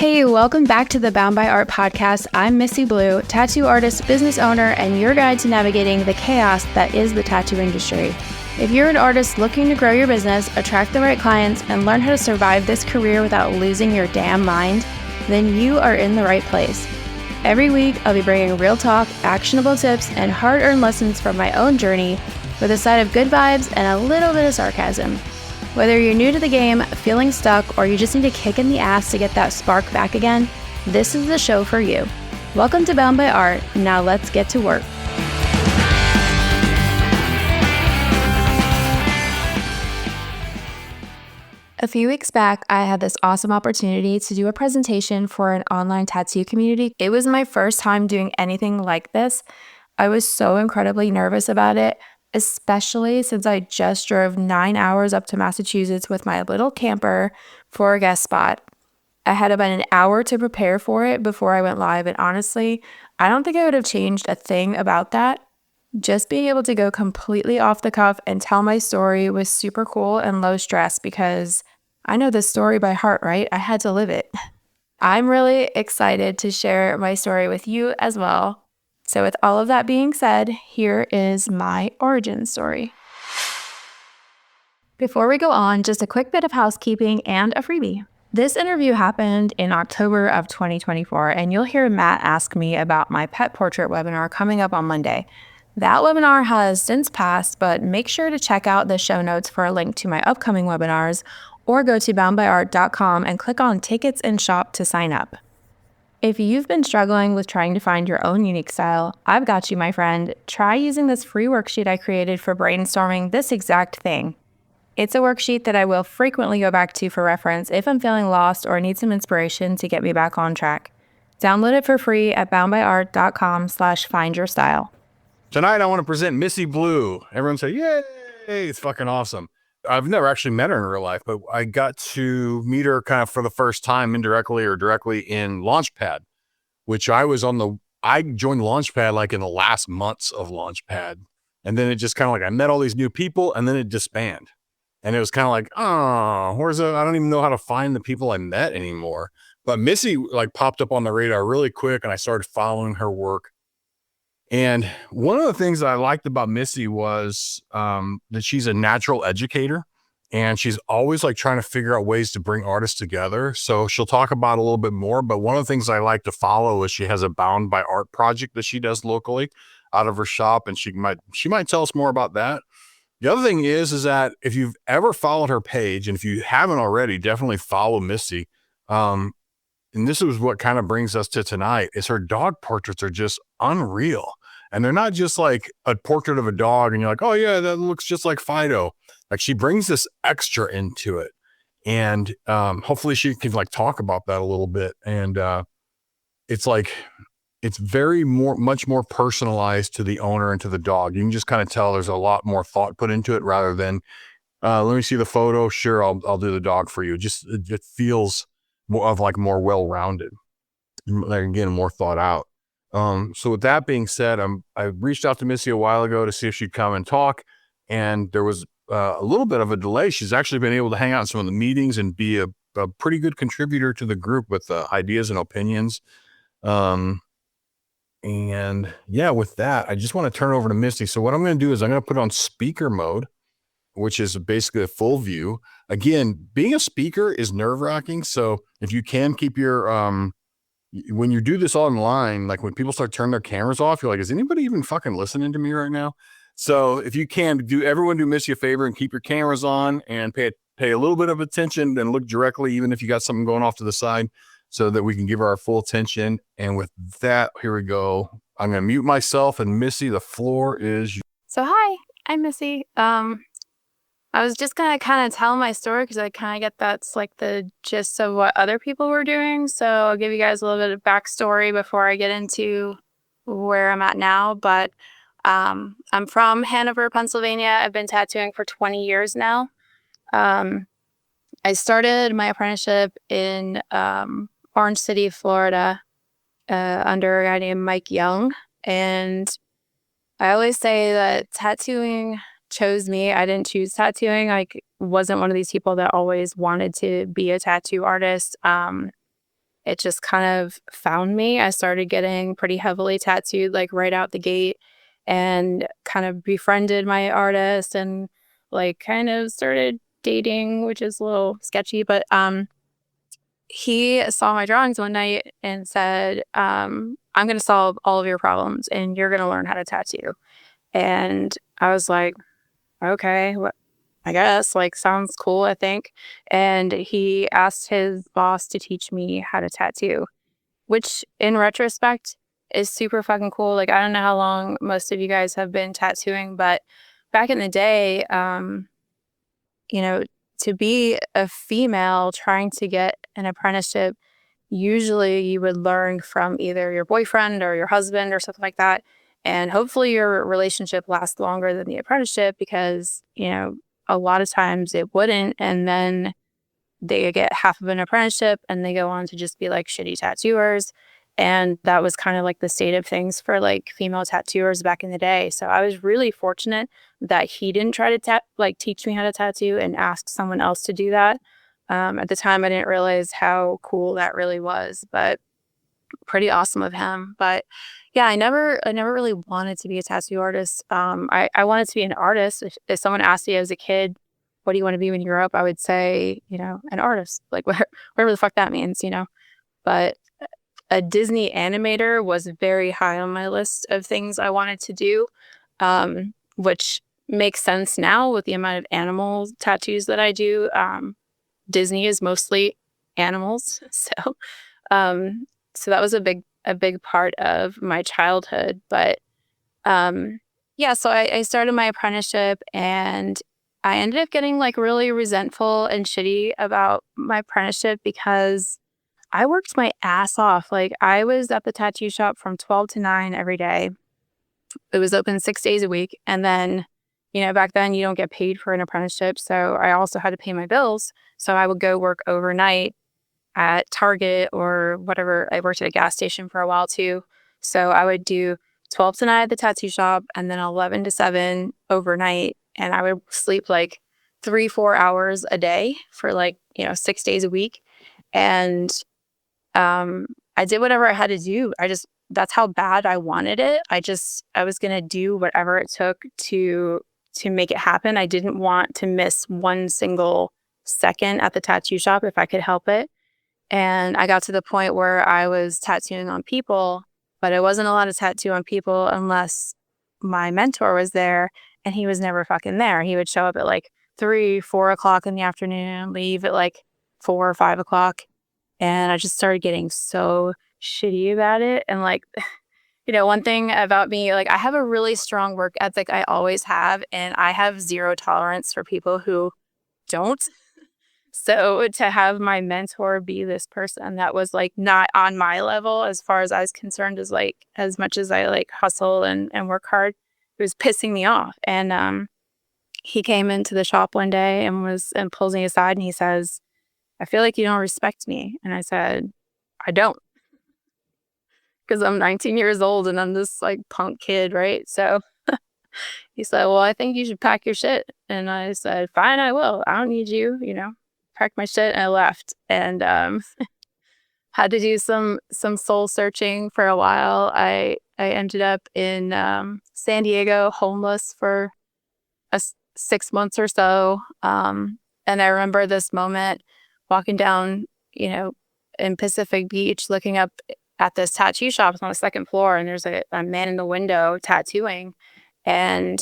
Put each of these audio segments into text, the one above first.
Hey, welcome back to the Bound by Art podcast. I'm Missi Blue, tattoo artist, business owner, and your guide to navigating the chaos that is the tattoo industry. If you're an artist looking to grow your business, attract the right clients, and learn how to survive this career without losing your damn mind, then you are in the right place. Every week, I'll be bringing real talk, actionable tips, and hard-earned lessons from my own journey with a side of good vibes and a little bit of sarcasm. Whether you're new to the game, feeling stuck, or you just need a kick in the ass to get that spark back again, this is the show for you. Welcome to Bound by Art. Now let's get to work. A few weeks back, I had this awesome opportunity to do a presentation for an online tattoo community. It was my first time doing anything like this. I was so incredibly nervous about it, especially since I just drove 9 hours up to Massachusetts with my little camper for a guest spot. I had about an hour to prepare for it before I went live, and honestly, I don't think I would have changed a thing about that. Just being able to go completely off the cuff and tell my story was super cool and low stress because I know this story by heart, right? I had to live it. I'm really excited to share my story with you as well. So with all of that being said, here is my origin story. Before we go on, just a quick bit of housekeeping and a freebie. This interview happened in October of 2024, and you'll hear Matt ask me about my pet portrait webinar coming up on Monday. That webinar has since passed, but make sure to check out the show notes for a link to my upcoming webinars, or go to boundbyart.com and click on Tickets and Shop to sign up. If you've been struggling with trying to find your own unique style, I've got you, my friend. Try using this free worksheet I created for brainstorming this exact thing. It's a worksheet that I will frequently go back to for reference if I'm feeling lost or need some inspiration to get me back on track. Download it for free at boundbyart.com/findyourstyle. Tonight, I want to present Missi Blue. Everyone say, yay, it's fucking awesome. I've never actually met her in real life, but I got to meet her kind of for the first time indirectly or directly in Launchpad, which I joined Launchpad like in the last months of Launchpad. And then it just kind of like, I met all these new people and then it disbanded. And it was kind of like, I don't even know how to find the people I met anymore. But Missi like popped up on the radar really quick and I started following her work. And one of the things that I liked about Missi was that she's a natural educator and she's always like trying to figure out ways to bring artists together. So she'll talk about it a little bit more, but one of the things I like to follow is she has a Bound by Art project that she does locally out of her shop, and she might tell us more about that. The other thing is that if you've ever followed her page, and if you haven't already, definitely follow Missi. And this is what kind of brings us to tonight, is her dog portraits are just unreal. And they're not just like a portrait of a dog and you're like, oh yeah, that looks just like Fido. Like she brings this extra into it. And hopefully she can like talk about that a little bit. And it's like, it's much more personalized to the owner and to the dog. You can just kind of tell there's a lot more thought put into it rather than, let me see the photo. Sure, I'll do the dog for you. It feels more well-rounded, again, more thought out. So with that being said, I reached out to Missi a while ago to see if she'd come and talk, and there was a little bit of a delay. She's actually been able to hang out in some of the meetings and be a pretty good contributor to the group with ideas and opinions. And yeah, with that, I just want to turn over to Missi. So what I'm going to do is I'm going to put on speaker mode, which is basically a full view. Again, being a speaker is nerve-wracking. So if you can keep your, when you do this online, like when people start turning their cameras off, you're like, is anybody even fucking listening to me right now? So if you can, everyone do Missi a favor and keep your cameras on and pay a little bit of attention and look directly, even if you got something going off to the side, so that we can give her our full attention. And with that, here we go. I'm going to mute myself, and Missi, the floor is yours. So hi, I'm Missi. I was just going to kind of tell my story because I kind of get that's like the gist of what other people were doing. So I'll give you guys a little bit of backstory before I get into where I'm at now. But I'm from Hanover, Pennsylvania. I've been tattooing for 20 years now. I started my apprenticeship in Orange City, Florida, under a guy named Mike Young. And I always say that tattooing chose me. I didn't choose tattooing. I wasn't one of these people that always wanted to be a tattoo artist. it just kind of found me. I started getting pretty heavily tattooed, like right out the gate, and kind of befriended my artist and like kind of started dating, which is a little sketchy, but he saw my drawings one night and said, I'm going to solve all of your problems and you're going to learn how to tattoo. And I was like, okay, I guess, like, sounds cool, I think. And he asked his boss to teach me how to tattoo, which in retrospect is super fucking cool. Like, I don't know how long most of you guys have been tattooing, but back in the day, you know, to be a female trying to get an apprenticeship, usually you would learn from either your boyfriend or your husband or something like that. And hopefully your relationship lasts longer than the apprenticeship because, a lot of times it wouldn't. And then they get half of an apprenticeship and they go on to just be like shitty tattooers. And that was kind of like the state of things for like female tattooers back in the day. So I was really fortunate that he didn't try to teach me how to tattoo and ask someone else to do that. At the time, I didn't realize how cool that really was, but pretty awesome of him. But yeah, I never really wanted to be a tattoo artist. I wanted to be an artist. If someone asked me as a kid, what do you want to be when you grow up? I would say, an artist, like whatever the fuck that means. But a Disney animator was very high on my list of things I wanted to do, which makes sense now with the amount of animal tattoos that I do. Disney is mostly animals, um, so that was a big part of my childhood. But yeah, so I started my apprenticeship, and I ended up getting like really resentful and shitty about my apprenticeship because I worked my ass off. Like, I was at the tattoo shop from 12 to 9 every day. It was open 6 days a week. And then, back then you don't get paid for an apprenticeship. So I also had to pay my bills. So I would go work overnight at Target or whatever. I worked at a gas station for a while too. So I would do 12 to 9 at the tattoo shop and then 11 to 7 overnight. And I would sleep like 3-4 hours a day for like, 6 days a week. And I did whatever I had to do. That's how bad I wanted it. I was going to do whatever it took to make it happen. I didn't want to miss one single second at the tattoo shop if I could help it. And I got to the point where I was tattooing on people, but I wasn't allowed to tattoo on people unless my mentor was there, and he was never fucking there. He would show up at like 3-4 o'clock in the afternoon, leave at like 4 or 5 o'clock. And I just started getting so shitty about it. And like, one thing about me, like, I have a really strong work ethic. I always have. And I have zero tolerance for people who don't. So to have my mentor be this person that was like not on my level as far as I was concerned, is like as much as I like hustle and work hard, it was pissing me off. And he came into the shop one day and pulls me aside and he says, I feel like you don't respect me. And I said, I don't, because I'm 19 years old and I'm this like punk kid, right? So he said, well, I think you should pack your shit. And I said, fine, I will. I don't need you. Packed my shit and I left. And had to do some soul searching for a while. I ended up in San Diego, homeless for 6 months or so. And I remember this moment walking down, in Pacific Beach, looking up at this tattoo shop on the second floor, and there's a man in the window tattooing. And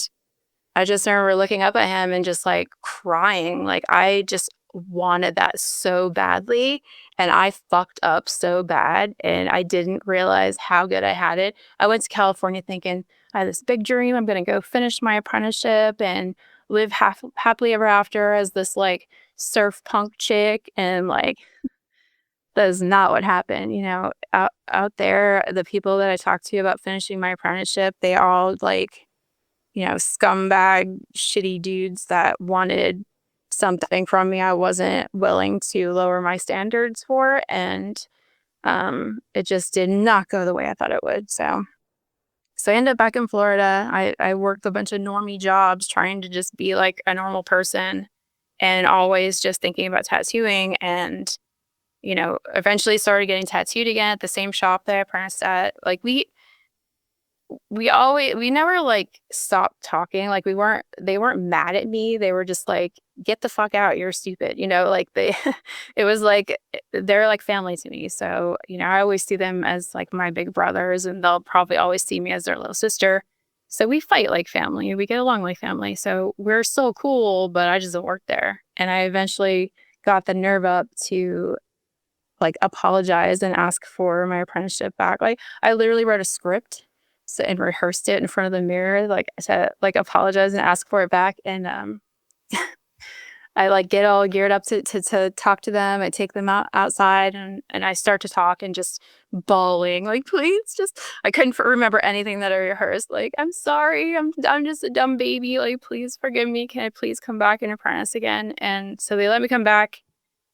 I just remember looking up at him and just like crying. Like, I just wanted that so badly. And I fucked up so bad. And I didn't realize how good I had it. I went to California thinking I had this big dream. I'm going to go finish my apprenticeship and live happily ever after as this like surf punk chick. And like, that is not what happened. Out there, the people that I talked to about finishing my apprenticeship, they all like, scumbag, shitty dudes that wanted something from me I wasn't willing to lower my standards for. And it just did not go the way I thought it would. So I ended up back in Florida. I worked a bunch of normie jobs trying to just be like a normal person and always just thinking about tattooing. And eventually started getting tattooed again at the same shop that I apprenticed at. Like we never like stopped talking. Like they weren't mad at me. They were just like, get the fuck out, you're stupid. Like they, it was like, they're like family to me. So, I always see them as like my big brothers, and they'll probably always see me as their little sister. So we fight like family. We get along like family. So we're still cool, but I just don't work there. And I eventually got the nerve up to like apologize and ask for my apprenticeship back. Like I literally wrote a script and rehearsed it in front of the mirror, like to like apologize and ask for it back. And I like get all geared up to talk to them. I take them outside and I start to talk and just bawling, like, please just, I couldn't remember anything that I rehearsed. Like, I'm sorry, I'm just a dumb baby. Like, please forgive me. Can I please come back and apprentice again? And so they let me come back,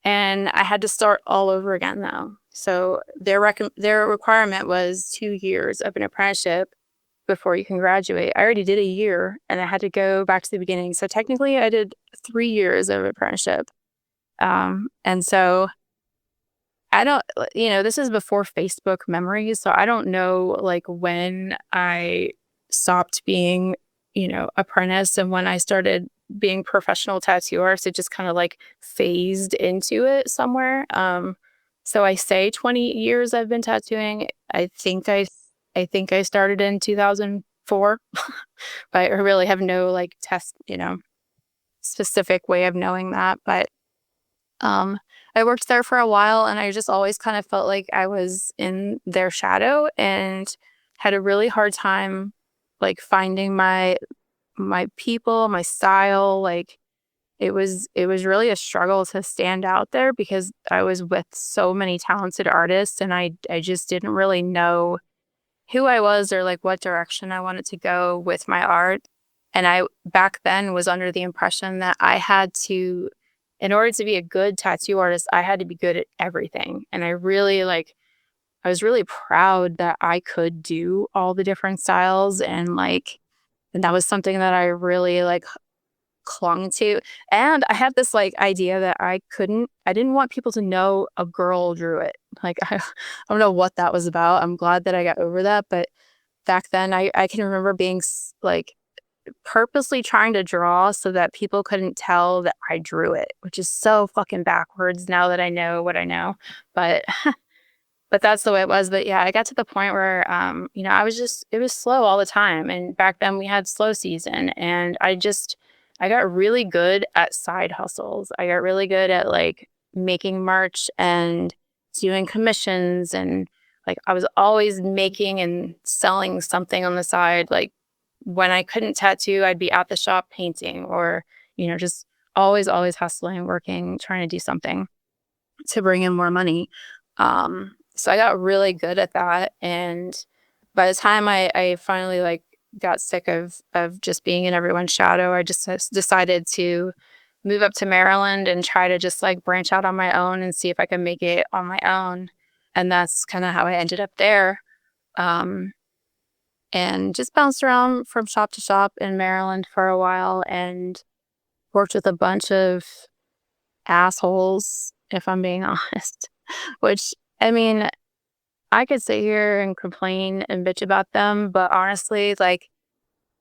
and I had to start all over again now. So their requirement was 2 years of an apprenticeship before you can graduate. I already did a year, and I had to go back to the beginning. So technically I did 3 years of apprenticeship. And so I don't, this is before Facebook memories. So I don't know like when I stopped being, apprentice and when I started being professional tattoo artist. It just kind of like phased into it somewhere. So I say 20 years I've been tattooing. I think I started in 2004, but I really have no like specific way of knowing that. But I worked there for a while, and I just always kind of felt like I was in their shadow and had a really hard time like finding my people, my style. Like it was really a struggle to stand out there because I was with so many talented artists, and I just didn't really know who I was or like what direction I wanted to go with my art. And I back then was under the impression that in order to be a good tattoo artist, I had to be good at everything. And I was really proud that I could do all the different styles, and that was something that I really like clung to. And I had this like idea that I didn't want people to know a girl drew it. Like I don't know what that was about. I'm glad that I got over that. But back then I can remember being like purposely trying to draw so that people couldn't tell that I drew it, which is so fucking backwards now that I know what I know. But but that's the way it was. But yeah, I got to the point where, it was slow all the time. And back then we had slow season, and I got really good at side hustles. I got really good at like making merch and doing commissions. And like, I was always making and selling something on the side. Like when I couldn't tattoo, I'd be at the shop painting or, just always hustling, working, trying to do something to bring in more money. So I got really good at that. And by the time I finally like got sick of just being in everyone's shadow, I just decided to move up to Maryland and try to just like branch out on my own and see if I could make it on my own. And that's kind of how I ended up there. And just bounced around from shop to shop in Maryland for a while and worked with a bunch of assholes, if I'm being honest, which I mean, I could sit here and complain and bitch about them, but honestly, like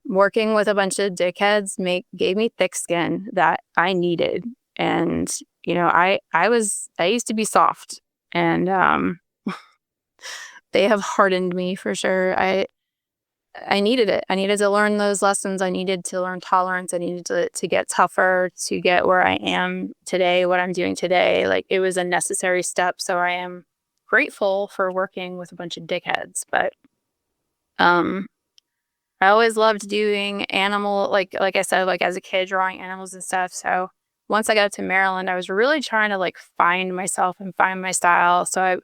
working with a bunch of dickheads gave me thick skin that I needed. And, I used to be soft, and they have hardened me for sure. I needed it. I needed to learn those lessons. I needed to learn tolerance. I needed to get tougher to get where I am today, what I'm doing today. Like it was a necessary step. So I am grateful for working with a bunch of dickheads. But I always loved doing like I said, like as a kid, drawing animals and stuff. So once I got to Maryland, I was really trying to like find myself and find my style. So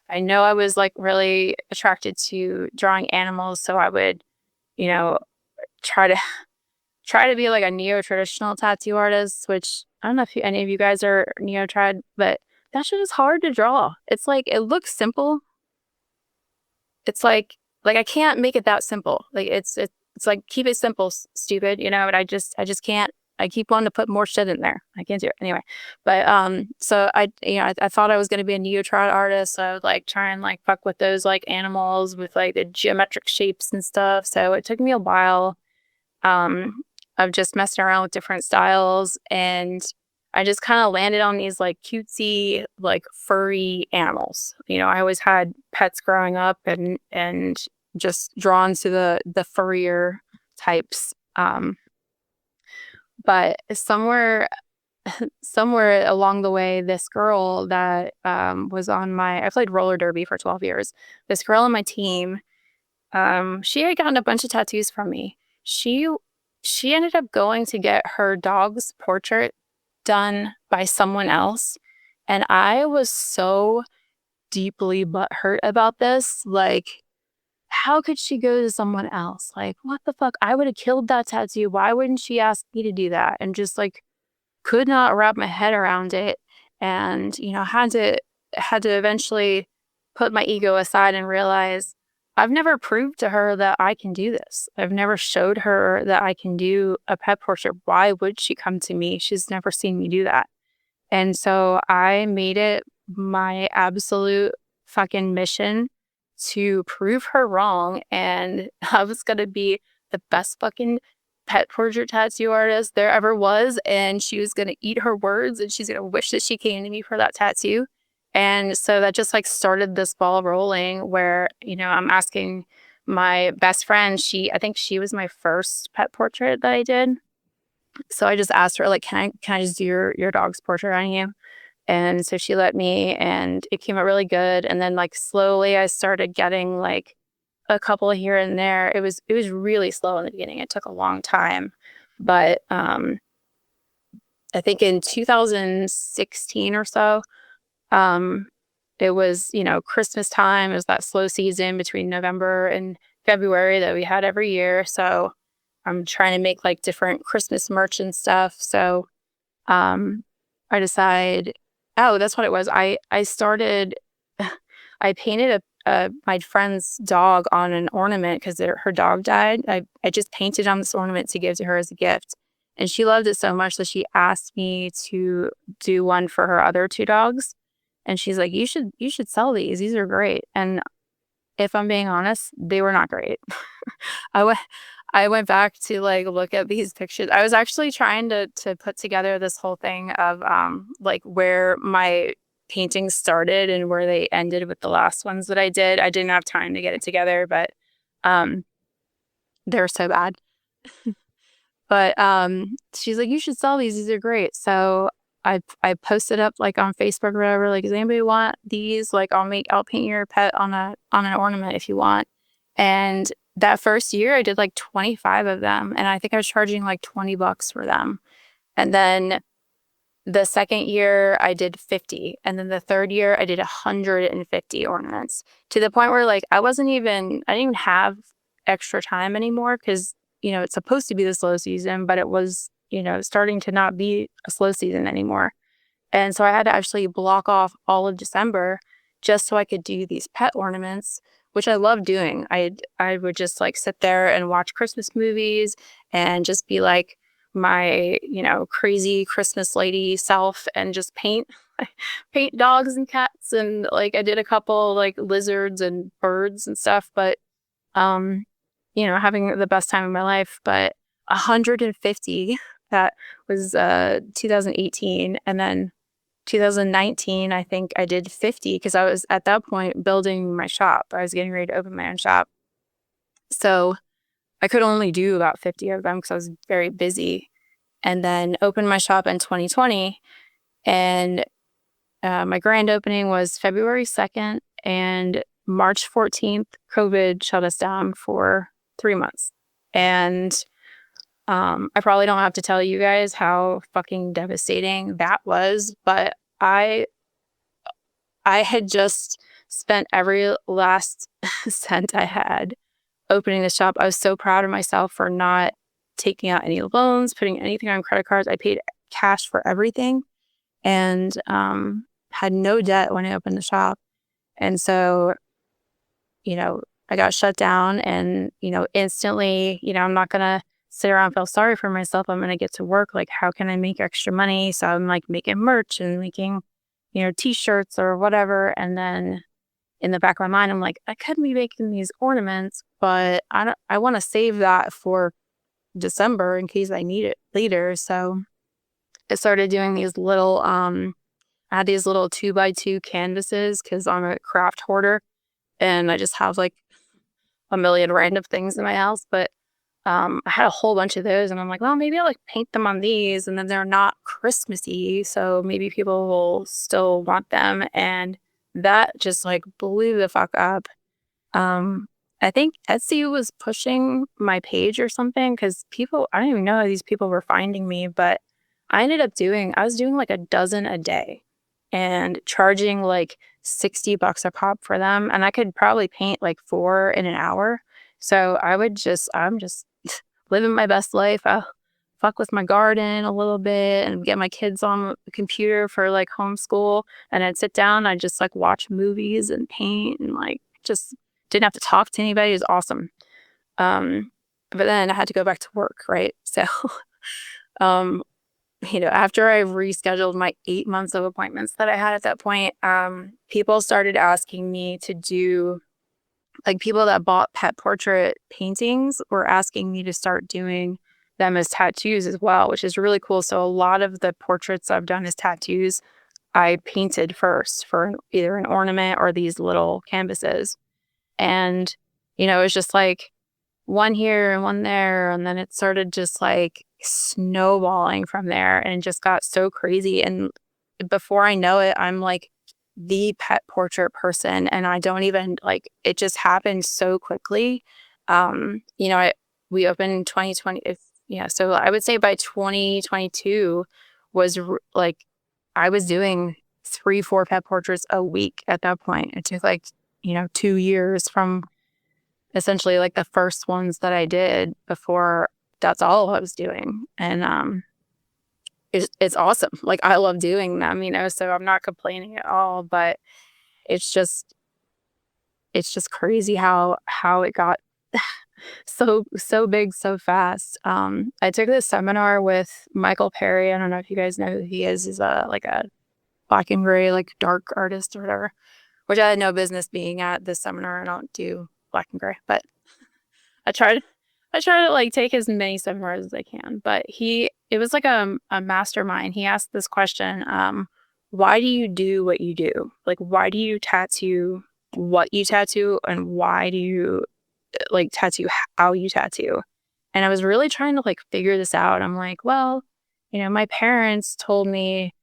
I know I was like really attracted to drawing animals. So I would, you know, try to try to be like a neo-traditional tattoo artist, which I don't know if any of you guys are neo-trad, but that shit is hard to draw. It's like it looks simple. It's like I can't make it that simple. Like it's like keep it simple, stupid, and I just can't I keep wanting to put more shit in there. I can't do it anyway. But so I thought I was going to be a neotrod artist. So I would like try and like fuck with those like animals with like the geometric shapes and stuff. So it took me a while of just messing around with different styles, and I just kind of landed on these like cutesy, like furry animals. I always had pets growing up, and just drawn to the furrier types. But somewhere along the way, this girl that was I played roller derby for 12 years. This girl on my team, she had gotten a bunch of tattoos from me. She ended up going to get her dog's portrait done by someone else. And I was so deeply butthurt about this. Like, how could she go to someone else? Like, what the fuck? I would have killed that tattoo. Why wouldn't she ask me to do that? And just like could not wrap my head around it. And, had to eventually put my ego aside and realize I've never proved to her that I can do this. I've never showed her that I can do a pet portrait. Why would she come to me? She's never seen me do that. And so I made it my absolute fucking mission to prove her wrong. And I was going to be the best fucking pet portrait tattoo artist there ever was. And she was going to eat her words, and she's going to wish that she came to me for that tattoo. And so that just like started this ball rolling where, I'm asking my best friend, I think she was my first pet portrait that I did. So I just asked her, like, can I just do your dog's portrait on you? And so she let me, and it came out really good. And then like slowly I started getting like a couple here and there. It was really slow in the beginning. It took a long time. But I think in 2016 or so, it was, Christmas time. It was that slow season between November and February that we had every year. So I'm trying to make like different Christmas merch and stuff. So I decided, oh, that's what it was. I started, I painted my friend's dog on an ornament because her dog died. I just painted on this ornament to give to her as a gift. And she loved it so much that she asked me to do one for her other two dogs. And she's like, you should sell these. These are great. And if I'm being honest, they were not great. I went I went back to like look at these pictures. I was actually trying to put together this whole thing of like where my paintings started and where they ended with the last ones that I did. I didn't have time to get it together, but um they're so bad. But she's like, you should sell these. These are great. So I posted up like on Facebook or whatever, like, does anybody want these? Like I'll paint your pet on an ornament if you want. And that first year I did like 25 of them, and I think I was charging like $20 for them. And then the second year I did 50, and then the third year I did 150 ornaments, to the point where like I didn't even have extra time anymore because it's supposed to be the slow season, but it was starting to not be a slow season anymore. And so I had to actually block off all of December just so I could do these pet ornaments, which I love doing. I would just like sit there and watch Christmas movies and just be like my, crazy Christmas lady self and just paint paint dogs and cats, and like I did a couple like lizards and birds and stuff, but having the best time of my life. But 150, that was 2018, and then 2019, I think I did 50 because I was at that point building my shop. I was getting ready to open my own shop. So I could only do about 50 of them because I was very busy. And then opened my shop in 2020. And my grand opening was February 2nd. And March 14th, COVID shut us down for 3 months. And I probably don't have to tell you guys how fucking devastating that was, but I had just spent every last cent I had opening the shop. I was so proud of myself for not taking out any loans, putting anything on credit cards. I paid cash for everything, and had no debt when I opened the shop. And so, I got shut down, and, instantly, I'm not going to sit around and feel sorry for myself. I'm going to get to work. Like, how can I make extra money? So I'm like making merch and making, t-shirts or whatever. And then in the back of my mind, I'm like, I could be making these ornaments, but I want to save that for December in case I need it later. So I started doing these little, I had these little 2x2 canvases because I'm a craft hoarder and I just have like a million random things in my house. But I had a whole bunch of those and I'm like, well, maybe I'll like paint them on these and then they're not Christmassy. So maybe people will still want them. And that just like blew the fuck up. Um, I think Etsy was pushing my page or something because I don't even know how these people were finding me, but I was doing like a dozen a day and charging like $60 a pop for them. And I could probably paint like 4 in an hour. So I'm just living my best life. I'll fuck with my garden a little bit and get my kids on the computer for like homeschool. And I'd sit down, I'd just like watch movies and paint and like just didn't have to talk to anybody. It was awesome. But then I had to go back to work, right? So, um, after I rescheduled my 8 months of appointments that I had at that point, people started asking me to do, like people that bought pet portrait paintings were asking me to start doing them as tattoos as well, which is really cool. So a lot of the portraits I've done as tattoos, I painted first for either an ornament or these little canvases. And, it was just like one here and one there. And then it started just like snowballing from there and just got so crazy. And before I know it, I'm like the pet portrait person. And I don't even like it just happened so quickly. We opened in 2020. So I would say by 2022 like I was doing 3-4 pet portraits a week at that point. It took like 2 years from essentially like the first ones that I did before that's all I was doing. And it's awesome. Like I love doing them, so I'm not complaining at all, but it's just crazy how it got so big so fast. I took this seminar with Michael Perry. I don't know if you guys know who he is. He's a black and gray, like dark artist or whatever, which I had no business being at this seminar. I don't do black and gray, but I tried to like take as many seminars as I can. But it was like a mastermind. He asked this question, why do you do what you do? Like, why do you tattoo what you tattoo and why do you like tattoo how you tattoo? And I was really trying to like figure this out. I'm like, well, my parents told me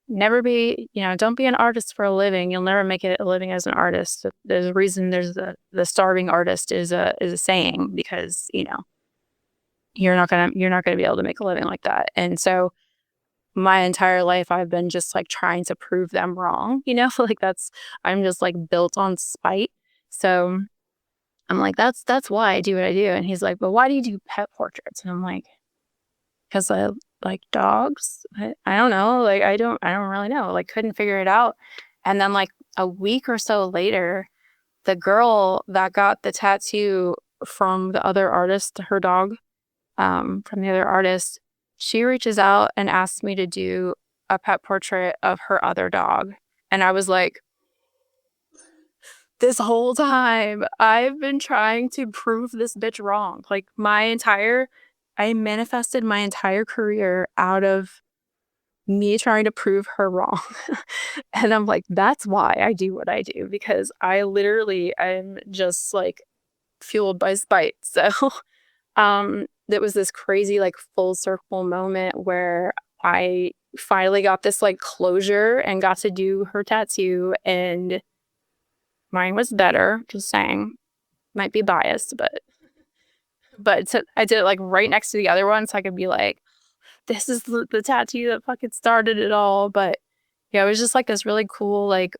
never be, don't be an artist for a living. You'll never make it a living as an artist. There's a reason there's the starving artist is a saying because, you're not going to be able to make a living like that. And so my entire life I've been just like trying to prove them wrong, like I'm just like built on spite. So I'm like, that's why I do what I do. And he's like, but why do you do pet portraits? And I'm like, because I like dogs. I don't know. Like, I don't really know. Like, couldn't figure it out. And then like a week or so later, the girl that got the tattoo from the other artist, her dog, from the other artist, she reaches out and asks me to do a pet portrait of her other dog. And I was like, this whole time I've been trying to prove this bitch wrong. Like I manifested my entire career out of me trying to prove her wrong. And I'm like, that's why I do what I do, because I literally am just like fueled by spite. So there was this crazy like full circle moment where I finally got this like closure and got to do her tattoo, and mine was better, just saying. Might be biased, but I did it like right next to the other one so I could be like, this is the tattoo that fucking started it all. But yeah, it was just like this really cool like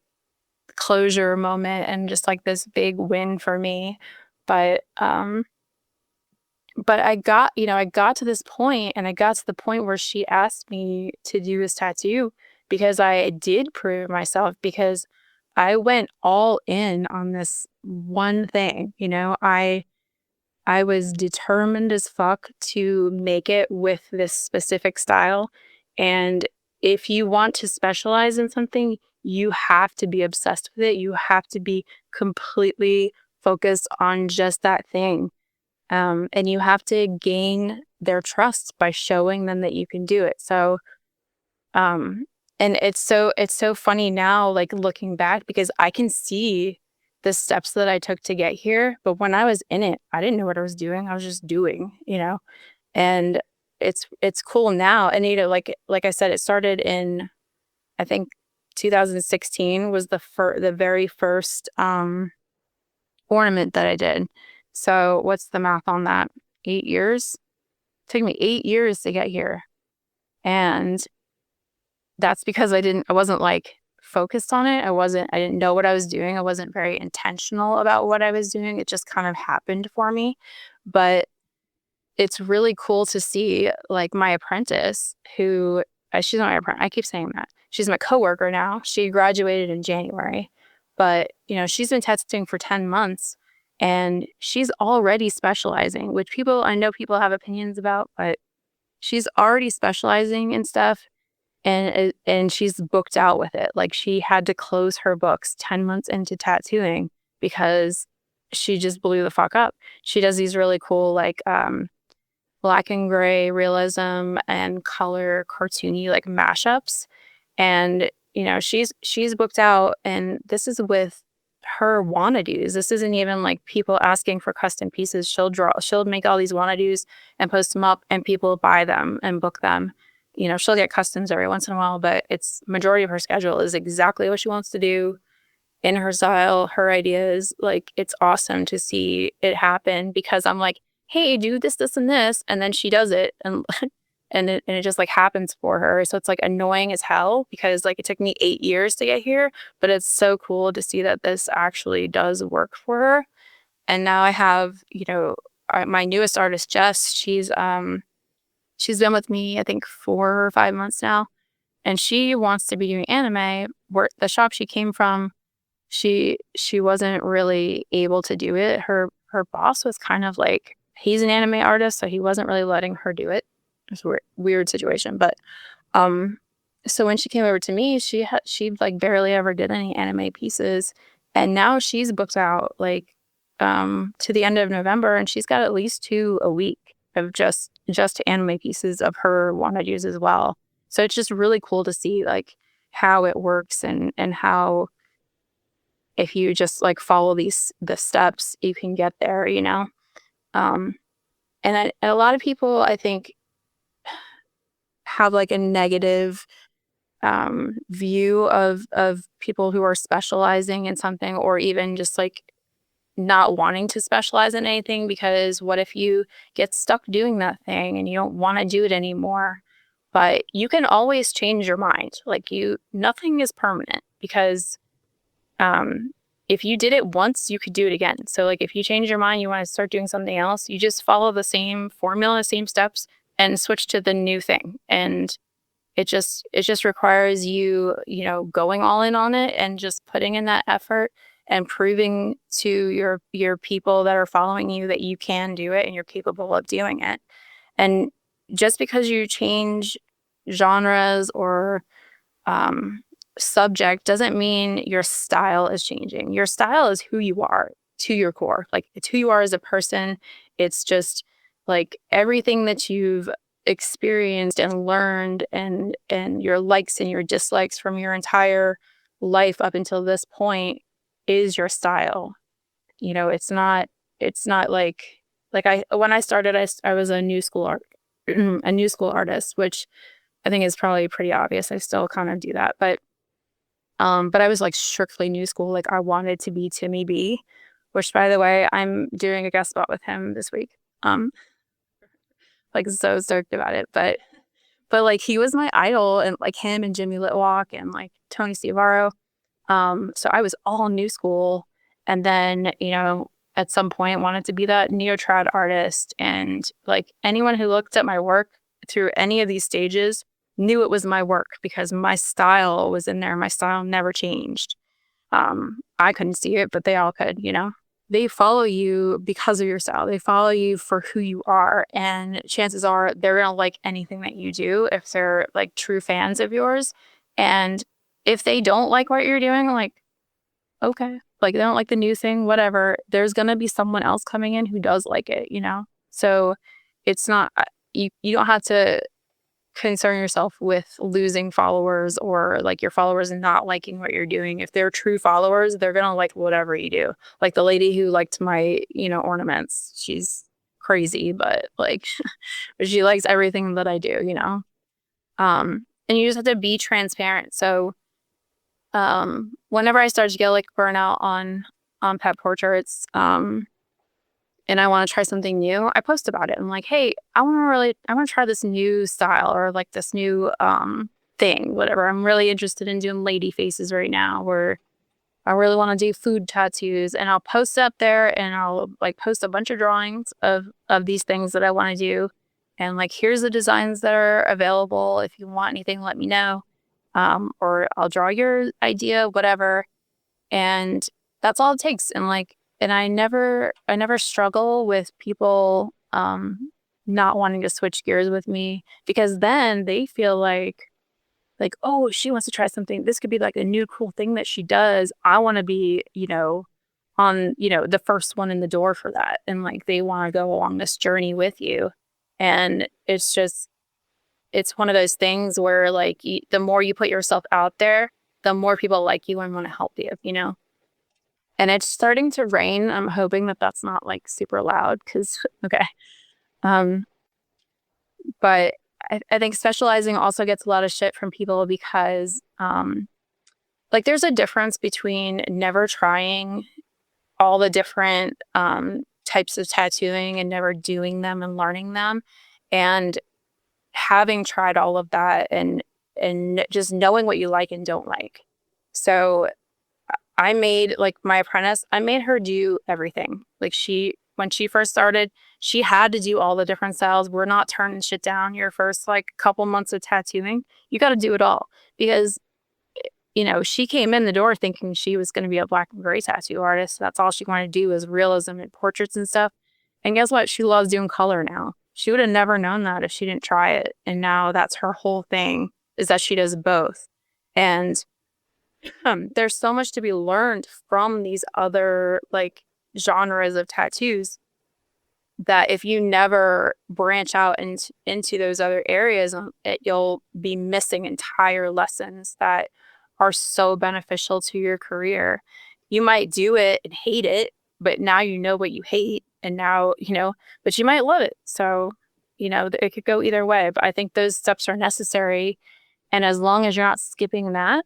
closure moment and just like this big win for me. But I got to this point, and I got to the point where she asked me to do this tattoo because I did prove myself, because I went all in on this one thing. I was determined as fuck to make it with this specific style. And if you want to specialize in something, you have to be obsessed with it. You have to be completely focused on just that thing. And you have to gain their trust by showing them that you can do it. So, um, and it's so funny now, like looking back, because I can see the steps that I took to get here. But when I was in it, I didn't know what I was doing. I was just doing, and it's cool now. And like I said, it started in, I think, 2016 was the very first ornament that I did. So what's the math on that? 8 years. It took me 8 years to get here, and that's because I wasn't like focused on it. I didn't know what I was doing. I wasn't very intentional about what I was doing. It just kind of happened for me. But it's really cool to see, like, my apprentice who, she's not my apprentice. I keep saying that. She's my coworker now. She graduated in January, but she's been tattooing for 10 months and she's already specializing, which I know people have opinions about, but she's already specializing in stuff, and she's booked out with it. Like, she had to close her books 10 months into tattooing because she just blew the fuck up. She does these really cool, like, black and gray realism and color cartoony, like, mashups. And she's booked out, and this is with her wanna-dos. This isn't even like people asking for custom pieces. She'll make all these wanna-dos and post them up, and people buy them and book them. She'll get customs every once in a while, but it's majority of her schedule is exactly what she wants to do in her style, her ideas. Like, it's awesome to see it happen because I'm like, hey, do this, this, and this. And then she does it, and and it just, like, happens for her. So it's, like, annoying as hell because, like, it took me 8 years to get here, but it's so cool to see that this actually does work for her. And now I have, my newest artist, Jess. She's been with me, I think, 4 or 5 months now, and she wants to be doing anime. Where the shop she came from, she wasn't really able to do it. Her boss was kind of like, he's an anime artist, so he wasn't really letting her do it. It's a weird situation, but um so when she came over to me, she like barely ever did any anime pieces, and now she's booked out, like, to the end of November, and she's got at least 2 a week of just anime pieces of her wanna use as well. So it's just really cool to see, like, how it works, and how, if you just, like, follow the steps, you can get there. Um, and a lot of people, I think, have, like, a negative view of people who are specializing in something, or even just, like, not wanting to specialize in anything, because what if you get stuck doing that thing and you don't want to do it anymore? But you can always change your mind. Like, nothing is permanent, because um if you did it once, you could do it again. So, like, if you change your mind, you want to start doing something else, you just follow the same formula, same steps, and switch to the new thing. And it just requires going all in on it and just putting in that effort and proving to your people that are following you that you can do it and you're capable of doing it. And just because you change genres or um, subject doesn't mean your style is changing. Your style is who you are to your core. Like, it's who you are as a person. It's just, like, everything that you've experienced and learned, and your likes and your dislikes from your entire life up until this point is your style. It's not like I when I started, I was a new school a new school artist, which I think is probably pretty obvious. I still kind of do that, but I was, like, strictly new school. Like, I wanted to be Timmy B, which, by the way, I'm doing a guest spot with him this week. Um, like, so stoked about it. But like, he was my idol, and, like, him and Jimmy Litwalk and, like, Tony Stivaro. So I was all new school, and then, at some point wanted to be that neo-trad artist, and, like, anyone who looked at my work through any of these stages knew it was my work because my style was in there. My style never changed. I couldn't see it, but they all could. they follow you because of your style. They follow you for who you are. And chances are they're going to like anything that you do if they're like true fans of yours. And if they don't like what you're doing, like, okay, like they don't like the new thing, whatever, there's going to be someone else coming in who does like it, you know? So it's not, you don't have to concern yourself with losing followers or like your followers not liking what you're doing. If they're true followers, they're gonna like whatever you do. Like the lady who liked my, ornaments, she's crazy, but like she likes everything that I do, you know? And you just have to be transparent. So whenever I start to get like burnout on pet portraits, and I want to try something new, I post about it. I'm like, hey, I want to try this new style or like this new thing, whatever. I'm really interested in doing lady faces right now, or I really want to do food tattoos, and I'll post up there and I'll like post a bunch of drawings of these things that I want to do, and like here's the designs that are available. If you want anything, let me know, or I'll draw your idea, whatever, and that's all it takes. And like, and I never struggle with people not wanting to switch gears with me, because then they feel like, oh, she wants to try something, this could be like a new cool thing that she does, I want to be, on, the first one in the door for that, and like they want to go along this journey with you. And it's one of those things where like the more you put yourself out there, the more people like you and want to help you. And it's starting to rain. I'm hoping that that's not like super loud because, okay. Um, but I think specializing also gets a lot of shit from people because, like, there's a difference between never trying all the different types of tattooing and never doing them and learning them, and having tried all of that and just knowing what you like and don't like. So I made like my apprentice, I made her do everything. Like when she first started, she had to do all the different styles. We're not turning shit down your first like couple months of tattooing. You got to do it all because, she came in the door thinking she was going to be a black and gray tattoo artist. That's all she wanted to do was realism and portraits and stuff. And guess what? She loves doing color now. She would have never known that if she didn't try it. And now that's her whole thing, is that she does both. And there's so much to be learned from these other like genres of tattoos that if you never branch out into those other areas, you'll be missing entire lessons that are so beneficial to your career. You might do it and hate it, but now you know what you hate, and now, but you might love it. So, it could go either way, but I think those steps are necessary. And as long as you're not skipping that,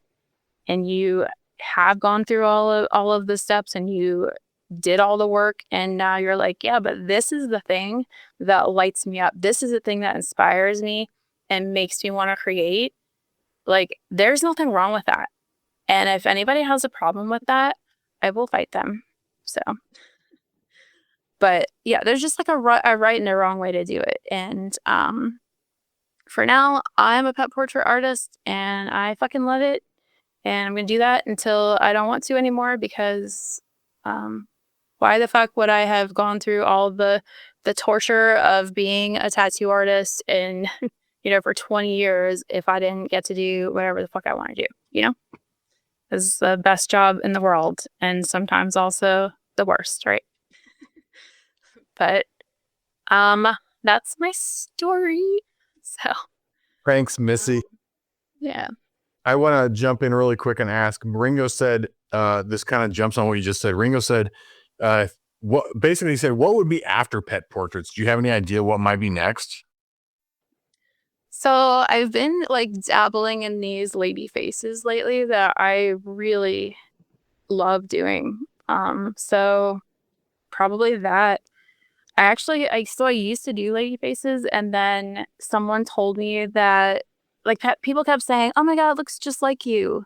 and you have gone through all of the steps and you did all the work, and now you're like, yeah, but this is the thing that lights me up. This is the thing that inspires me and makes me want to create. Like, there's nothing wrong with that. And if anybody has a problem with that, I will fight them. So, but yeah, there's just like a right and a wrong way to do it. And for now, I'm a pet portrait artist and I fucking love it. And I'm going to do that until I don't want to anymore, because why the fuck would I have gone through all the torture of being a tattoo artist and, for 20 years if I didn't get to do whatever the fuck I want to do, It's the best job in the world, and sometimes also the worst, right? But that's my story. So, Thanks, Missy. yeah. I want to jump in really quick and ask. Ringo said, this kind of jumps on what you just said. Ringo said, what basically he said, what would be after pet portraits? Do you have any idea what might be next? So I've been like dabbling in these lady faces lately that I really love doing. So probably that. I used to do lady faces, and then someone told me that like people kept saying, "Oh my God, it looks just like you,"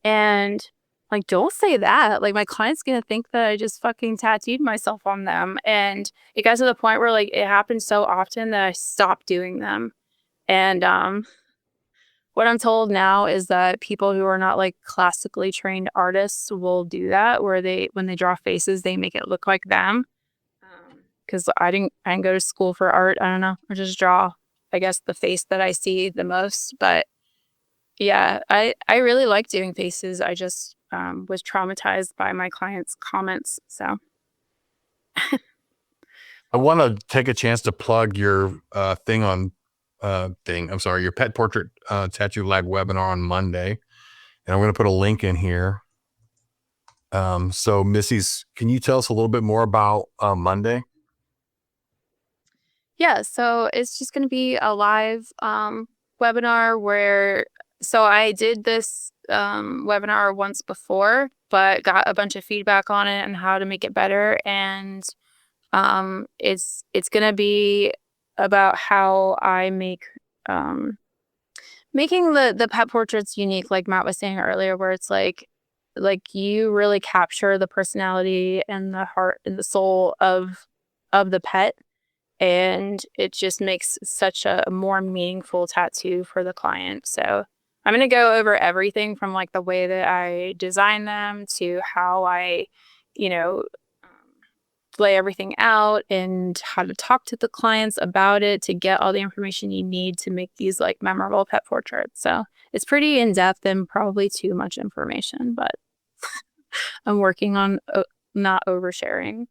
and like, don't say that. Like, my client's gonna think that I just fucking tattooed myself on them, and it got to the point where like it happened so often that I stopped doing them, and what I'm told now is that people who are not like classically trained artists will do that, where when they draw faces, they make it look like them. Because I didn't go to school for art. I don't know. I just draw, I guess, the face that I see the most. But yeah, I really like doing faces. I just was traumatized by my clients' comments. So I want to take a chance to plug your I'm sorry, your pet portrait tattoo lab webinar on Monday, and I'm going to put a link in here. So Missy's, can you tell us a little bit more about Monday? yeah, so it's just going to be a live webinar where, so I did this webinar once before, but got a bunch of feedback on it and how to make it better. And it's going to be about how I make making the pet portraits unique, like Matt was saying earlier, where it's like you really capture the personality and the heart and the soul of the pet, and it just makes such a more meaningful tattoo for the client. So I'm going to go over everything from like the way that I design them to how I, you know, lay everything out and how to talk to the clients about it to get all the information you need to make these like memorable pet portraits. So it's pretty in depth and probably too much information, but I'm working on not oversharing.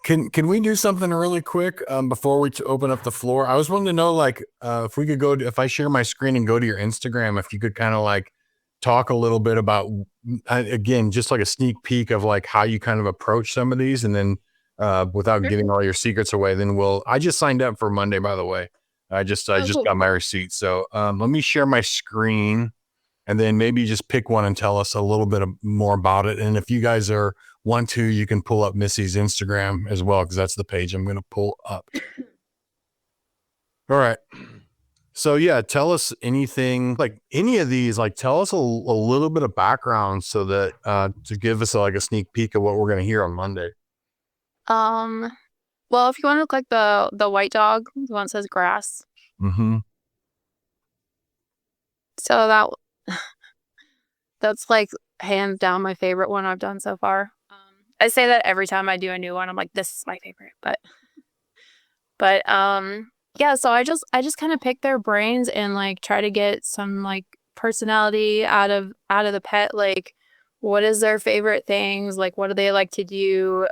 Can we do something really quick before we open up the floor? I was wanting to know, like, if we could if I share my screen and go to your Instagram, if you could kind of like talk a little bit about, again, just like a sneak peek of like how you kind of approach some of these, and then without Sure. giving all your secrets away, then I just signed up for Monday, by the way. I Oh, just cool. got my receipt. So let me share my screen, and then maybe just pick one and tell us a little bit more about it. And if you guys want to, you can pull up Missy's Instagram as well, because that's the page I'm going to pull up. All right. So yeah, tell us anything, like any of these, like tell us a little bit of background so that to give us like a sneak peek of what we're going to hear on Monday. Um, well, if you want to look like the white dog, the one that says grass. Mm-hmm. So that's like hands down my favorite one I've done so far. I say that every time I do a new one. I'm like, this is my favorite. But yeah, so I just kind of pick their brains and like try to get some like personality out of the pet. Like, what is their favorite things? Like, what do they like to do?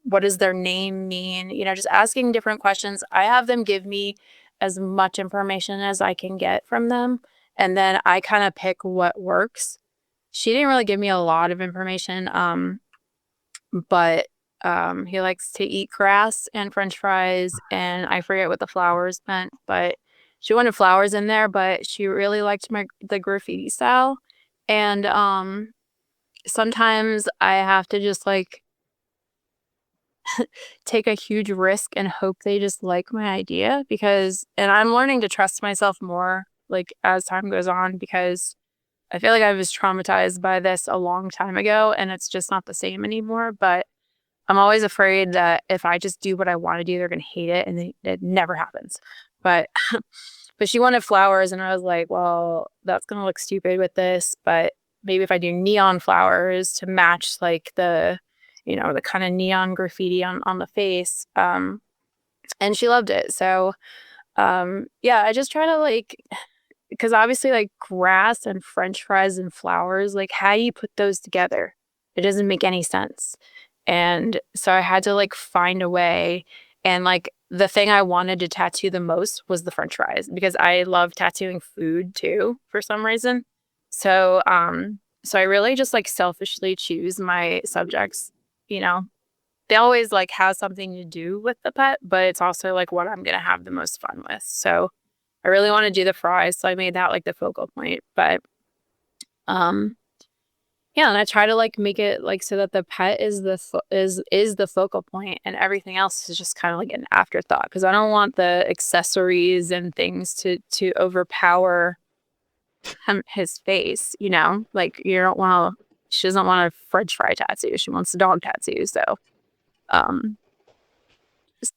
What does their name mean? You know, just asking different questions. I have them give me as much information as I can get from them, and then I kind of pick what works. She didn't really give me a lot of information. But he likes to eat grass and French fries, and I forget what the flowers meant, but she wanted flowers in there, but she really liked the graffiti style. And sometimes I have to just like take a huge risk and hope they just like my idea, because and I'm learning to trust myself more like as time goes on, because I feel like I was traumatized by this a long time ago and it's just not the same anymore. But I'm always afraid that if I just do what I want to do, they're going to hate it, and it never happens. But but she wanted flowers, and I was like, well, that's going to look stupid with this, but maybe if I do neon flowers to match like the kind of neon graffiti on the face. And she loved it. So yeah, I just try to like, because obviously like grass and French fries and flowers, like how do you put those together? It doesn't make any sense. And so I had to like find a way. And like the thing I wanted to tattoo the most was the French fries, because I love tattooing food too for some reason. So I really just like selfishly choose my subjects, you know. They always like have something to do with the pet, but it's also like what I'm gonna have the most fun with. So I really want to do the fries, so I made that like the focal point. But um yeah, and I try to like make it like so that the pet is is the focal point, and everything else is just kind of like an afterthought, because I don't want the accessories and things to overpower his face, you know? Like you don't want to she doesn't want a French fry tattoo. She wants a dog tattoo. Um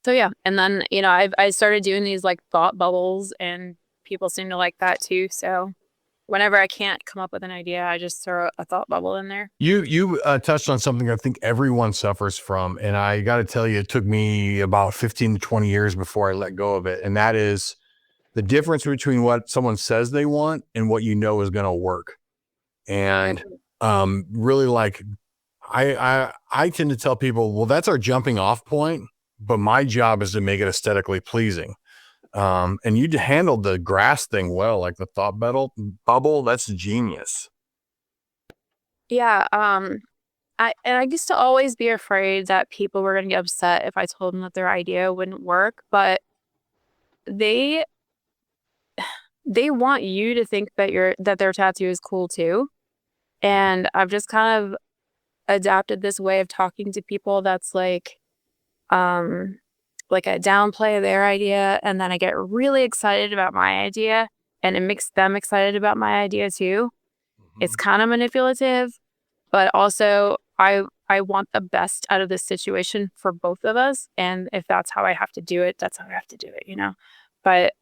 so yeah, and then I started doing these like thought bubbles and people seem to like that too. So whenever I can't come up with an idea, I just throw a thought bubble in there. You touched on something I think everyone suffers from, and I got to tell you, it took me about 15 to 20 years before I let go of it, and that is the difference between what someone says they want and what you know is going to work. And really, like, I tend to tell people, well, that's our jumping off point, but my job is to make it aesthetically pleasing. And you handled the grass thing well, like the thought bubble. That's genius. Yeah. I used to always be afraid that people were going to get upset if I told them that their idea wouldn't work, but they they want you to think that their tattoo is cool too. And I've just kind of adapted this way of talking to people that's um like a downplay their idea, and then I get really excited about my idea and it makes them excited about my idea too. It's kind of manipulative, but also I want the best out of this situation for both of us. And if that's how I have to do it, that's how I have to do it, you know? But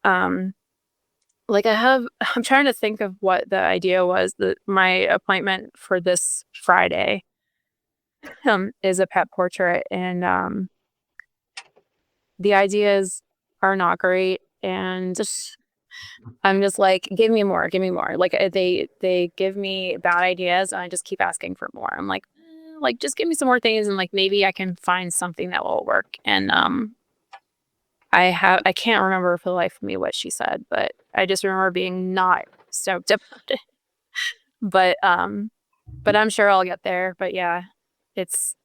like I'm trying to think of what the idea was. That my appointment for this Friday is a pet portrait, and the ideas are not great, and I'm just like, give me more, give me more. Like they give me bad ideas, and I just keep asking for more. I'm like just give me some more things, and like maybe I can find something that will work. And I can't remember for the life of me what she said, but I just remember being not stoked about it. But I'm sure I'll get there. But yeah, it's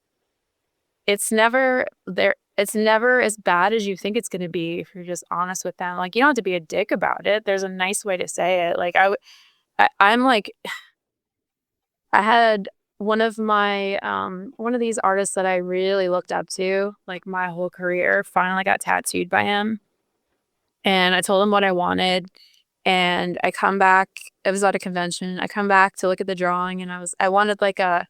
it's never there. It's never as bad as you think it's going to be if you're just honest with them. Like, you don't have to be a dick about it. There's a nice way to say it. Like I'm like, I had one of these artists that I really looked up to, like my whole career, finally got tattooed by him. And I told him what I wanted. And I come back, it was at a convention. I come back to look at the drawing, and I wanted like a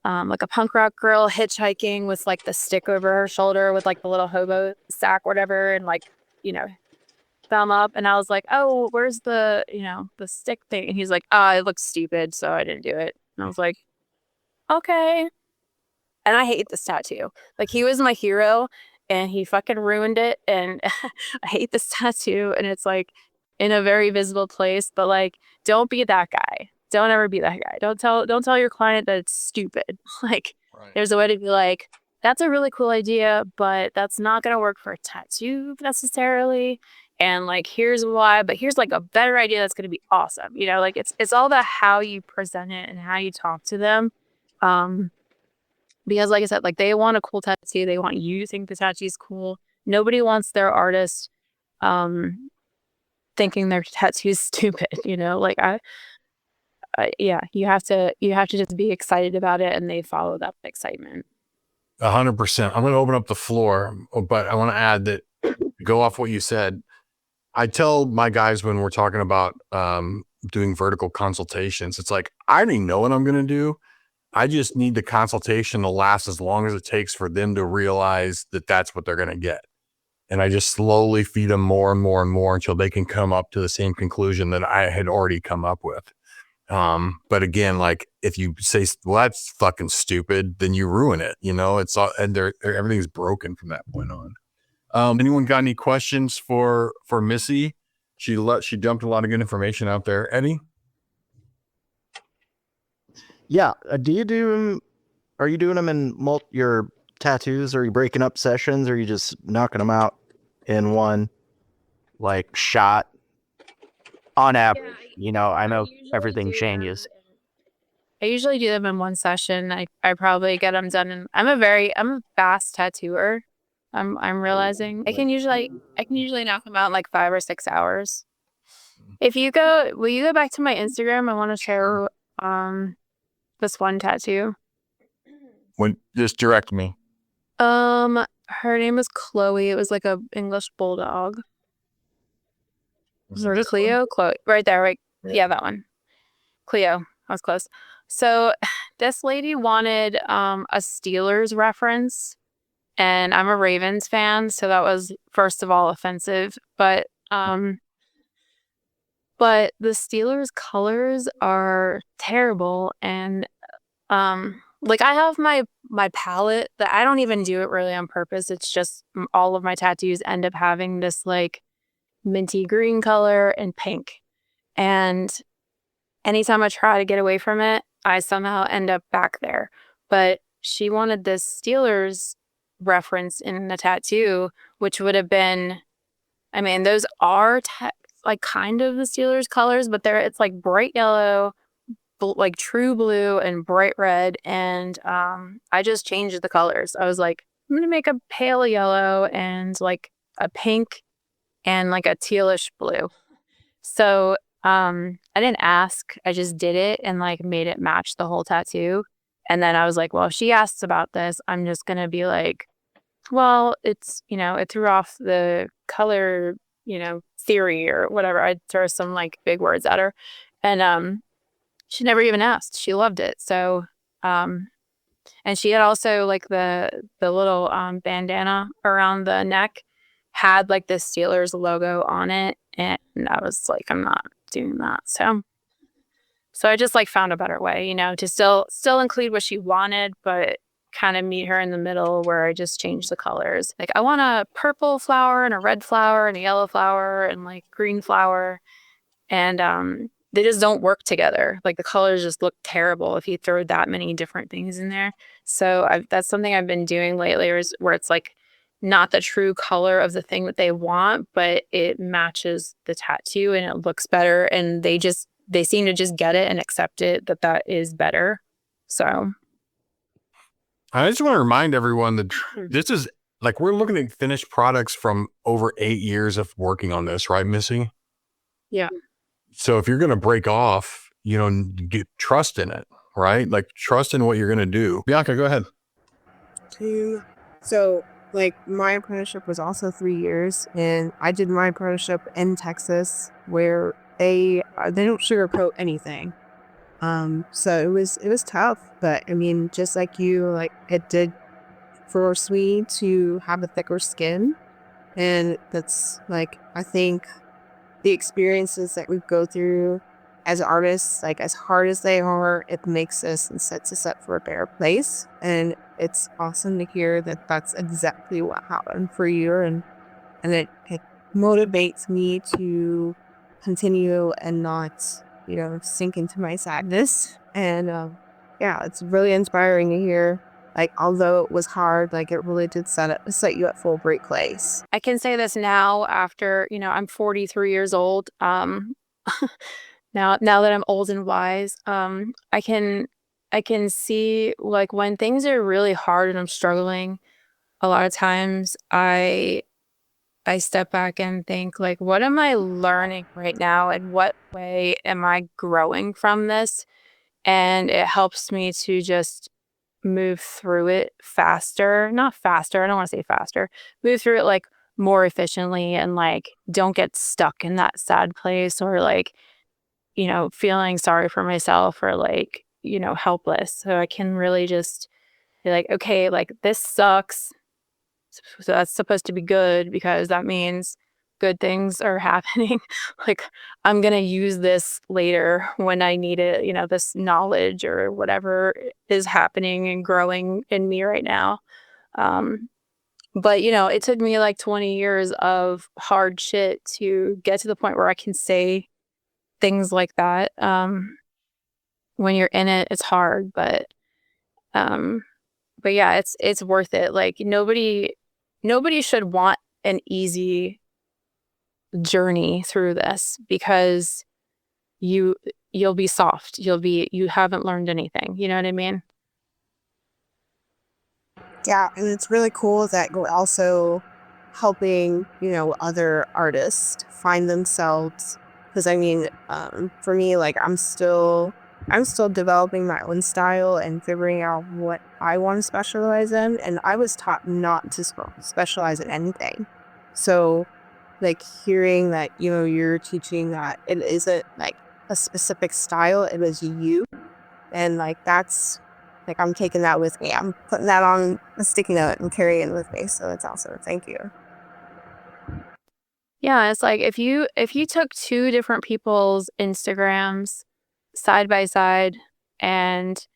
punk rock girl hitchhiking with like the stick over her shoulder with like the little hobo sack, whatever, and like, you know, thumb up. And I was like, oh, where's the stick thing? And he's like, it looks stupid, so I didn't do it. And I was like, okay. And I hate this tattoo. Like, he was my hero and he fucking ruined it. And I hate this tattoo. And it's like in a very visible place, but like, don't be that guy. Don't ever be that guy. Don't tell your client that it's stupid. Like, Right. there's a way to be like, that's a really cool idea, but that's not going to work for a tattoo necessarily. And like, here's why, but here's like a better idea that's going to be awesome. You know, like it's all about how you present it and how you talk to them. Um, because like I said, like they want a cool tattoo. They want you to think the tattoo is cool. Nobody wants their artist um thinking their tattoo is stupid, you know? Like yeah, you have to just be excited about it, and they follow that excitement. 100%. I'm going to open up the floor, but I want to add that, go off what you said. I tell my guys when we're talking about doing vertical consultations, it's like, I already know what I'm going to do. I just need the consultation to last as long as it takes for them to realize that that's what they're going to get. And I just slowly feed them more and more and more until they can come up to the same conclusion that I had already come up with. But again, like if you say, well, that's fucking stupid, then you ruin it. You know, it's all, and everything's broken from that point on. Anyone got any questions for Missy? She dumped a lot of good information out there. Eddie? Yeah. Are you doing them in your tattoos? Are you breaking up sessions? Or are you just knocking them out in one like shot on average? I know everything changes. I usually do them in one session. I probably get them done in I'm a fast tattooer. I'm realizing I can usually knock them out in like 5 or 6 hours. Will you go back to my Instagram? I want to share this one tattoo. Just direct me. Her name was Chloe. It was like a English bulldog. Was it Cleo? Chloe. Right there, right? Yeah, that one. Cleo. I was close. So this lady wanted a Steelers reference, and I'm a Ravens fan, so that was first of all offensive. But but the Steelers colors are terrible. And like I have my palette that I don't even do it really on purpose. It's just all of my tattoos end up having this like minty green color and pink. And anytime I try to get away from it, I somehow end up back there. But she wanted this Steelers reference in the tattoo, which would have been, I mean, those are like kind of the Steelers colors, but it's like bright yellow, like true blue and bright red. And I just changed the colors. I was like, I'm gonna make a pale yellow and like a pink and like a tealish blue. So I didn't ask. I just did it and like made it match the whole tattoo. And then I was like, well, if she asks about this, I'm just gonna be like, well, it's, it threw off the color, theory or whatever. I'd throw some like big words at her. And she never even asked. She loved it. So and she had also like the little bandana around the neck had like the Steelers logo on it. And I was like, I'm not doing that. So I just like found a better way, to still include what she wanted, but kind of meet her in the middle where I just changed the colors. Like I want a purple flower and a red flower and a yellow flower and like green flower. And they just don't work together. Like the colors just look terrible if you throw that many different things in there. So that's something I've been doing lately where it's like not the true color of the thing that they want, but it matches the tattoo and it looks better. And they seem to just get it and accept it that is better. So I just want to remind everyone that this is like we're looking at finished products from over 8 years of working on this, right, Missy? yeah. So if you're going to break off, get trust in it, right? Like trust in what you're going to do. Bianca, go ahead. So, like, my apprenticeship was also 3 years, and I did my apprenticeship in Texas, where they don't sugarcoat anything. So it was tough, but I mean, just like you, like it did force me to have a thicker skin, and that's like I think the experiences that we go through as artists, like as hard as they are, it makes us and sets us up for a better place. And it's awesome to hear that that's exactly what happened for you. And it motivates me to continue and not, sink into my sadness. And yeah, it's really inspiring to hear. Like, although it was hard, like it really did set you up for a great place. I can say this now after, I'm 43 years old. Now that I'm old and wise, I can see like when things are really hard and I'm struggling, a lot of times I step back and think like, what am I learning right now? And what way am I growing from this? And it helps me to just move through it faster, not faster. I don't want to say faster, move through it like more efficiently and like don't get stuck in that sad place or like, feeling sorry for myself or like, helpless. So I can really just be like, okay, like this sucks. So that's supposed to be good because that means good things are happening. Like I'm going to use this later when I need it, this knowledge or whatever is happening and growing in me right now. Um, but it took me like 20 years of hard shit to get to the point where I can say things like that. When you're in it, it's hard, um, but yeah, it's worth it. Like nobody should want an easy journey through this because you'll be soft. You haven't learned anything. You know what I mean? Yeah, and it's really cool that you're also helping, other artists find themselves. Because I mean, for me, like I'm still developing my own style and figuring out what I want to specialize in. And I was taught not to specialize in anything. So, like hearing that, you're teaching that it isn't like a specific style, it was you. And like that's like I'm taking that with me. I'm putting that on a sticky note and carrying it with me. So it's awesome. Thank you. Yeah, it's like if you took two different people's Instagrams side by side and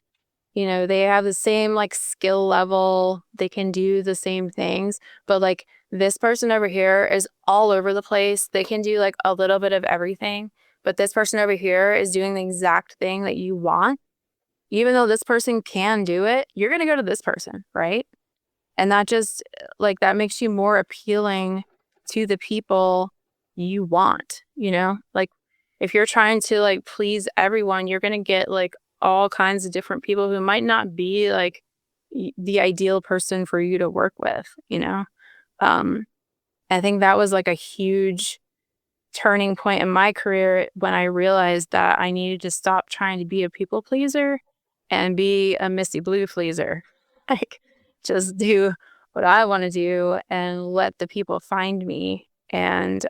they have the same like skill level, they can do the same things, but like this person over here is all over the place. They can do like a little bit of everything, but this person over here is doing the exact thing that you want. Even though this person can do it, you're going to go to this person, right? And that just like that makes you more appealing to the people you want, Like if you're trying to like please everyone, you're going to get like all kinds of different people who might not be like the ideal person for you to work with. Um I think that was like a huge turning point in my career when I realized that I needed to stop trying to be a people pleaser and be a Missi Blue pleaser. Like, just do what I want to do and let the people find me. And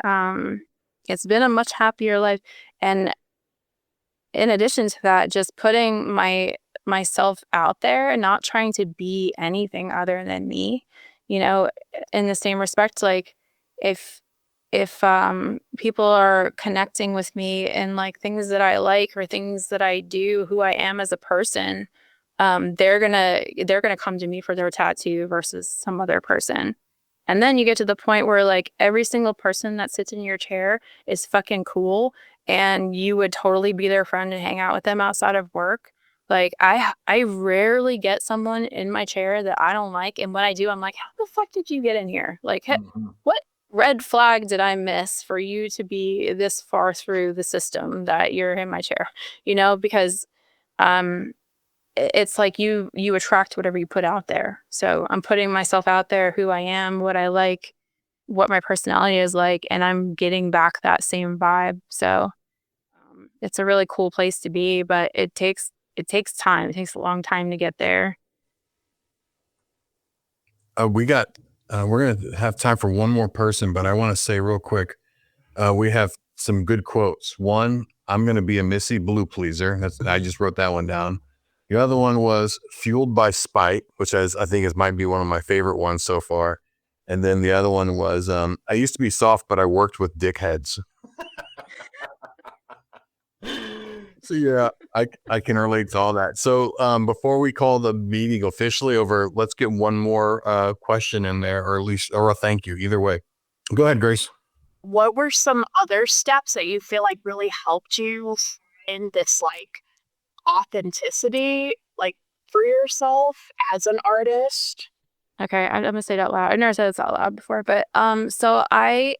it's been a much happier life. And in addition to that, just putting myself out there and not trying to be anything other than me, you know, in the same respect, like if people are connecting with me and like things that I like or things that I do, who I am as a person, they're gonna come to me for their tattoo versus some other person. And then you get to the point where like every single person that sits in your chair is fucking cool and you would totally be their friend and hang out with them outside of work. Like I rarely get someone in my chair that I don't like, and when I do, I'm like, how the fuck did you get in here? Like, what red flag did I miss for you to be this far through the system that you're in my chair? Because um it's like you attract whatever you put out there. So I'm putting myself out there, who I am, what I like, what my personality is like, and I'm getting back that same vibe. So it's a really cool place to be, but it takes time. It takes a long time to get there. We're gonna have time for one more person, but I want to say real quick, we have some good quotes. One, I'm gonna be a Missi Blue pleaser. I just wrote that one down. The other one was fueled by spite, which I think might be one of my favorite ones so far. And then the other one was I used to be soft, but I worked with dickheads. So yeah, I can relate to all that. So before we call the meeting officially over, let's get one more question in there, or at least or a thank you. Either way, go ahead, Grace. What were some other steps that you feel like really helped you in this like authenticity, like for yourself as an artist? Okay, I'm gonna say it out loud. I never said this out loud before, but so I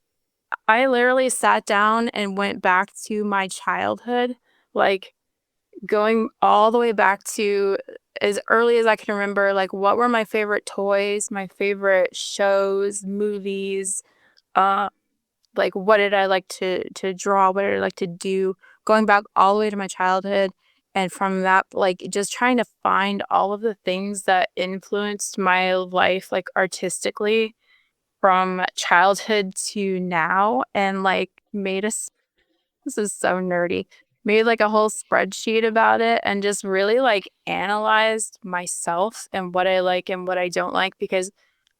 literally sat down and went back to my childhood, like going all the way back to as early as I can remember, like what were my favorite toys, my favorite shows, movies, uh, like what did I like to draw, what did I like to do, going back all the way to my childhood. And from that, like just trying to find all of the things that influenced my life, like artistically from childhood to now, and like made us, this is so nerdy, made like a whole spreadsheet about it and just really like analyzed myself and what I like and what I don't like, because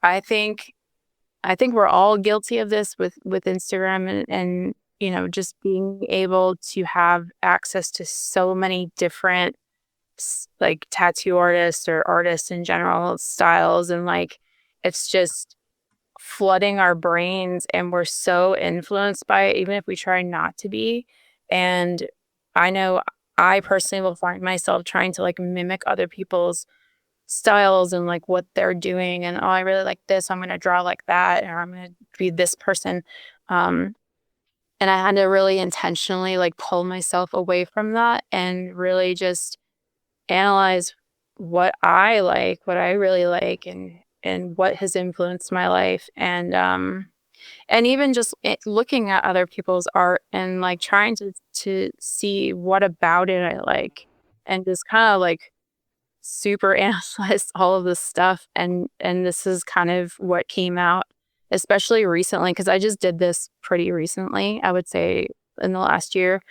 I think we're all guilty of this with Instagram and just being able to have access to so many different like tattoo artists or artists in general styles, and like it's just flooding our brains and we're so influenced by it even if we try not to be. And I know I personally will find myself trying to like mimic other people's styles and like what they're doing, and oh, I really like this, I'm going to draw like that, or I'm going to be this person. um and I had to really intentionally like pull myself away from that and really just analyze what I like, what I really like, and what has influenced my life. And even just looking at other people's art and like trying to see what about it I like, and just kind of like super analyze all of this stuff. And this is kind of what came out, especially recently, because I just did this pretty recently, I would say in the last year.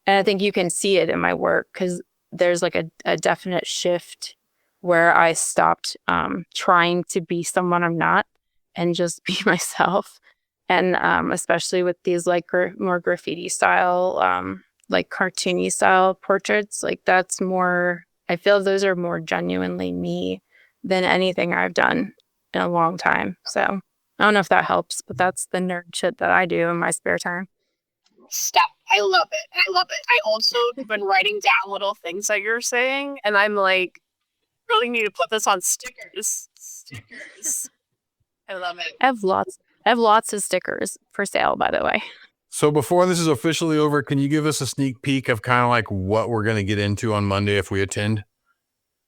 And I think you can see it in my work because there's like a definite shift where I stopped trying to be someone I'm not and just be myself. And especially with these like more graffiti style, like cartoony style portraits, like that's more, I feel those are more genuinely me than anything I've done in a long time. So I don't know if that helps, but that's the nerd shit that I do in my spare time. Stop. I love it. I love it. I also have been writing down little things that you're saying, and I'm like, really need to put this on stickers. Stickers. I love it. I have lots of stickers for sale, by the way. So before this is officially over, can you give us a sneak peek of kind of like what we're going to get into on Monday if we attend?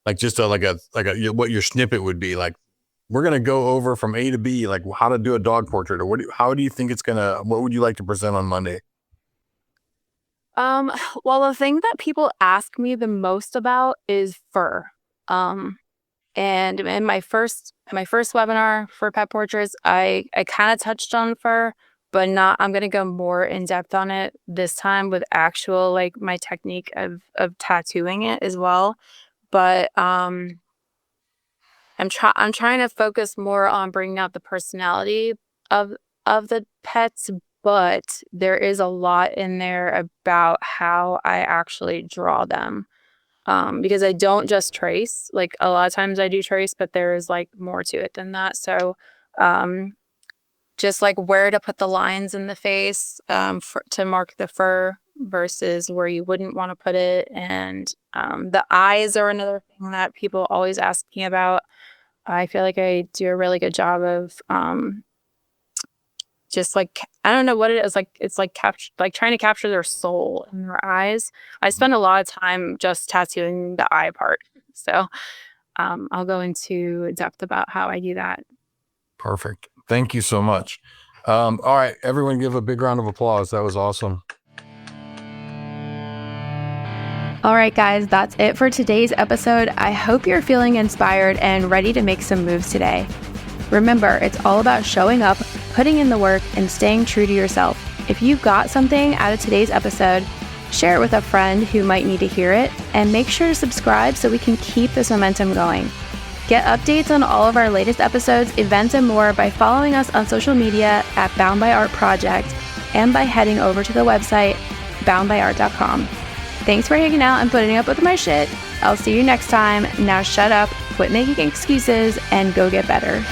Like just like a what your snippet would be. Like we're going to go over from A to B, like how to do a dog portrait, or how do you think it's what would you like to present on Monday? Well, the thing that people ask me the most about is fur. And in my first webinar for pet portraits, I kind of touched on fur, but I'm going to go more in depth on it this time with actual, like my technique of tattooing it as well. But, I'm trying to focus more on bringing out the personality of the pets, but there is a lot in there about how I actually draw them. Because I don't just trace. Like a lot of times I do trace, but there is like more to it than that. So, just like where to put the lines in the face, to mark the fur versus where you wouldn't want to put it. And, the eyes are another thing that people always ask me about. I feel like I do a really good job of, just like, I don't know what it is. Like, it's like trying to capture their soul in their eyes. I spend a lot of time just tattooing the eye part. So, I'll go into depth about how I do that. Perfect. Thank you so much. All right, everyone give a big round of applause. That was awesome. All right, guys, that's it for today's episode. I hope you're feeling inspired and ready to make some moves today. Remember, it's all about showing up, putting in the work, and staying true to yourself. If you got something out of today's episode, share it with a friend who might need to hear it, and make sure to subscribe so we can keep this momentum going. Get updates on all of our latest episodes, events, and more by following us on social media at Bound by Art Project and by heading over to the website boundbyart.com. Thanks for hanging out and putting up with my shit. I'll see you next time. Now shut up, quit making excuses, and go get better.